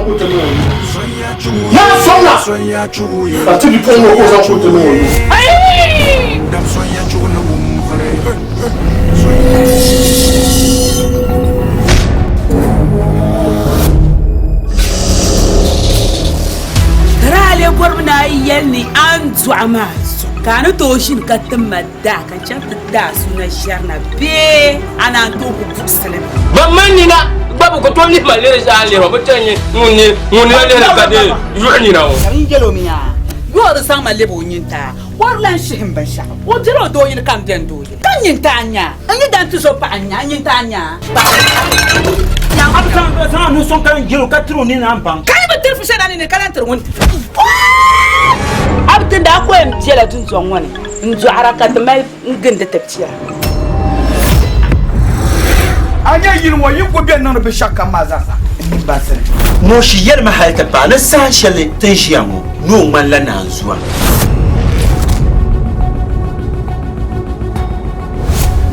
put them on. Yeah, SONYA. Until you put more clothes, I'll put them on. Rale gormna yelni anzu amazo. Kanu toshin katamma da kan chanta da suna sharna be ana to ku buksale. Mamani na babu ko toni malaysia ale ho botanye nguni ale kade yuni na o. Ngelo miya. Yo da sama lebo nyinta. Warlan shihim basha. O jiro do yin kam den do. Kan nyinta anya. Anyi dan tu so pa anya nyinta anya. Yang apa sama nu son kan gelo katru ni na bang. Kai ba tirfu shada ni kalantar won. Abtin da ko em tiela tun zon wani. Nzu harakat mai ngin da tabciya. Anya yirwa yiko ben nan be shakka mazasa. Ba sare. No shi yar mahalta ba na sashale tan shi yamu. No man lana zuwa.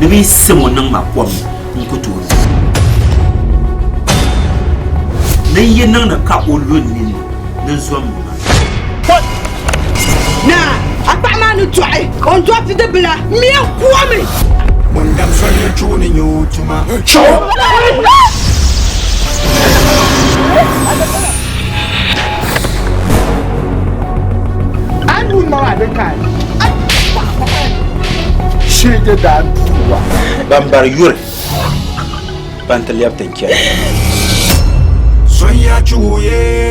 Bibi simo nan makwam nkutu. Na yi nan na ka olun ni na zuwa mu. Na apama no twai on to fi de bla mi akwa mi. Wondam SONYA chuni nyutuma. Andu ma de kai. Shege da duwa. Bambar yure. Bantal yaptan kiyaye. SONYA chuye.